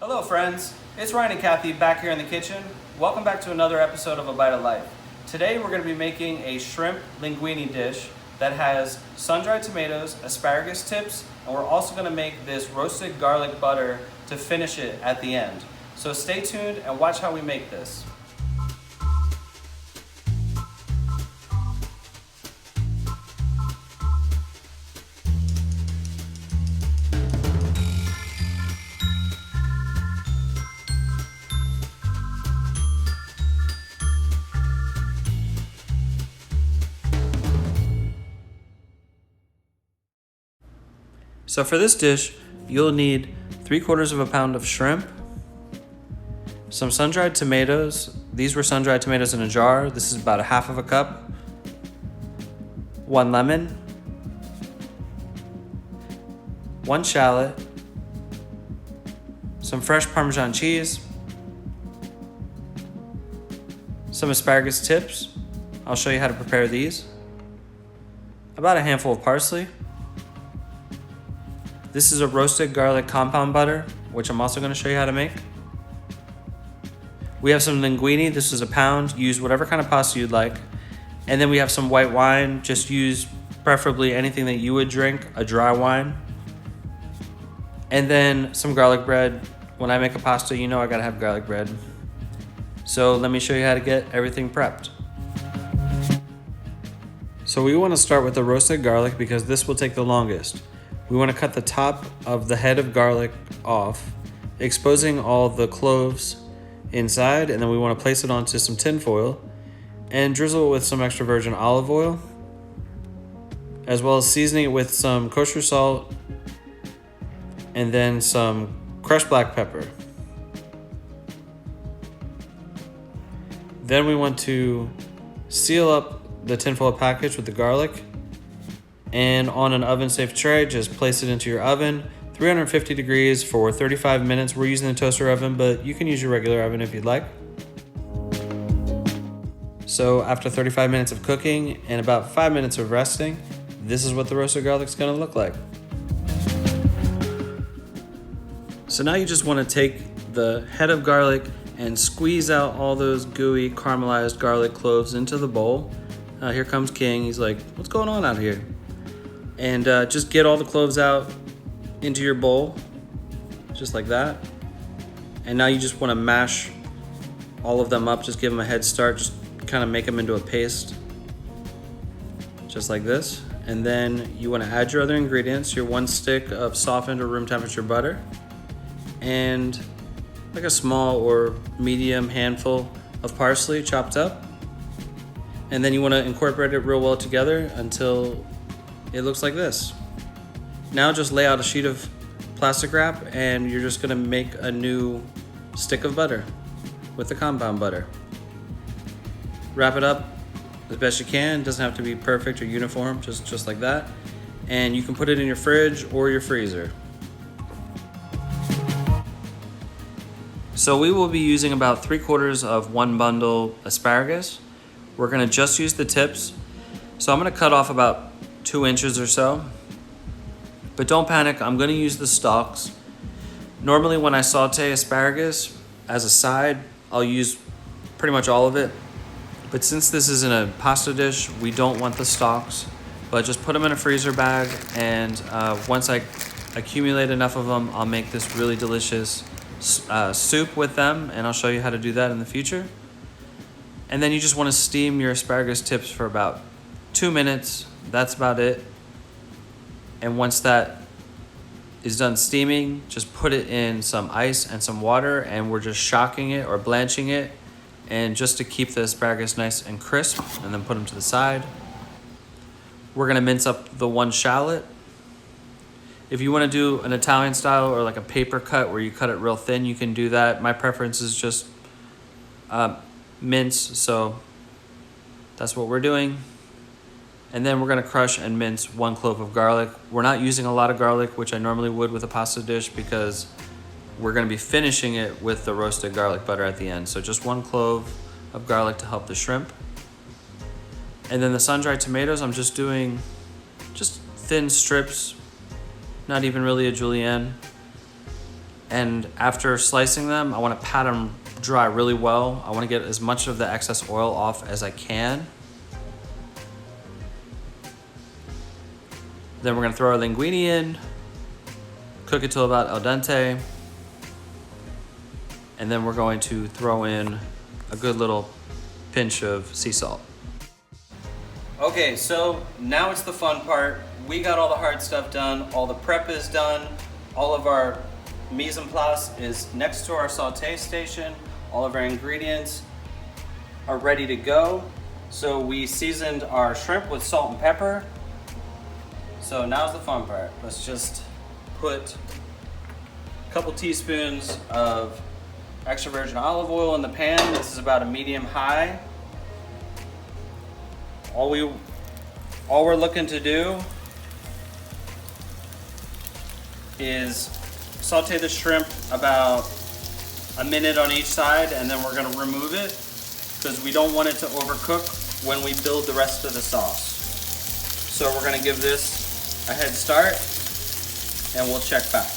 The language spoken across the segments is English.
Hello friends, it's Ryan and Kathy back here in the kitchen. Welcome back to another episode of A Bite of Life. Today we're going to be making a shrimp linguine dish that has sun-dried tomatoes, asparagus tips, and we're also going to make this roasted garlic butter to finish it at the end. So stay tuned and watch how we make this. So for this dish, you'll need 3/4 pound of shrimp, some sun-dried tomatoes. These were sun-dried tomatoes in a jar. This is about 1/2 cup. 1 lemon, 1 shallot, some fresh Parmesan cheese, some asparagus tips. I'll show you how to prepare these. About a handful of parsley. This is a roasted garlic compound butter, which I'm also going to show you how to make. We have some linguine. This is 1 pound. Use whatever kind of pasta you'd like. And then we have some white wine. Just use preferably anything that you would drink, a dry wine. And then some garlic bread. When I make a pasta, you know I gotta have garlic bread. So let me show you how to get everything prepped. So we want to start with the roasted garlic because this will take the longest. We want to cut the top of the head of garlic off, exposing all the cloves inside, and then we want to place it onto some tin foil and drizzle it with some extra virgin olive oil, as well as seasoning it with some kosher salt and then some crushed black pepper. Then we want to seal up the tinfoil package with the garlic, and on an oven-safe tray, just place it into your oven, 350 degrees for 35 minutes. We're using the toaster oven, but you can use your regular oven if you'd like. So after 35 minutes of cooking and about 5 minutes of resting, this is what the roasted garlic's gonna look like. So now you just wanna take the head of garlic and squeeze out all those gooey caramelized garlic cloves into the bowl. Here comes King, he's like, what's going on out here? And just get all the cloves out into your bowl, just like that. And now you just want to mash all of them up, just give them a head start, just kind of make them into a paste, just like this. And then you want to add your other ingredients, your 1 stick of softened or room temperature butter, and like a small or medium handful of parsley chopped up. And then you want to incorporate it real well together until it looks like this. Now just lay out a sheet of plastic wrap and you're just gonna make a new stick of butter with the compound butter. Wrap it up as best you can. It doesn't have to be perfect or uniform, just like that. And you can put it in your fridge or your freezer. So we will be using about 3/4 of 1 bundle asparagus. We're gonna just use the tips. So I'm gonna cut off about 2 inches or so, but don't panic, I'm gonna use the stalks. Normally when I saute asparagus as a side, I'll use pretty much all of it, but since this is in a pasta dish, we don't want the stalks, but just put them in a freezer bag, and once I accumulate enough of them, I'll make this really delicious soup with them, and I'll show you how to do that in the future. And then you just wanna steam your asparagus tips for about 2 minutes. That's about it. And once that is done steaming, just put it in some ice and some water, and we're just shocking it or blanching it, and just to keep the asparagus nice and crisp, and then put them to the side. We're gonna mince up the 1 shallot. If you wanna do an Italian style or like a paper cut where you cut it real thin, you can do that. My preference is just mince, so that's what we're doing. And then we're gonna crush and mince 1 clove of garlic. We're not using a lot of garlic, which I normally would with a pasta dish, because we're gonna be finishing it with the roasted garlic butter at the end. So just 1 clove of garlic to help the shrimp. And then the sun-dried tomatoes, I'm just doing thin strips, not even really a julienne. And after slicing them, I want to pat them dry really well. I want to get as much of the excess oil off as I can. Then we're gonna throw our linguine in, cook it till about al dente, and then we're going to throw in a good little pinch of sea salt. Okay, so now it's the fun part. We got all the hard stuff done, all the prep is done, all of our mise en place is next to our saute station, all of our ingredients are ready to go. So we seasoned our shrimp with salt and pepper. So now's the fun part. Let's just put a couple teaspoons of extra virgin olive oil in the pan. This is about a medium high. All we're looking to do is saute the shrimp about a minute on each side, and then we're gonna remove it because we don't want it to overcook when we build the rest of the sauce. So we're gonna give this a head start and we'll check back.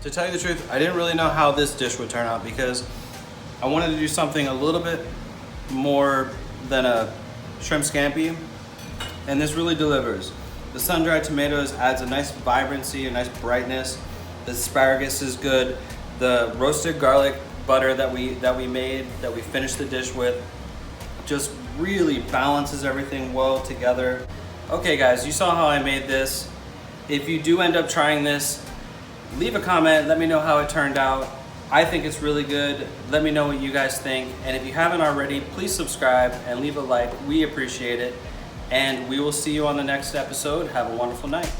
To tell you the truth, I didn't really know how this dish would turn out because I wanted to do something a little bit more than a shrimp scampi, and this really delivers. The sun-dried tomatoes adds a nice vibrancy, a nice brightness. The asparagus is good. The roasted garlic butter that we finished the dish with just really balances everything well together. Okay guys, you saw how I made this. If you do end up trying this, leave a comment, let me know how it turned out. I think it's really good. Let me know what you guys think. And if you haven't already, please subscribe and leave a like. We appreciate it. And we will see you on the next episode. Have a wonderful night.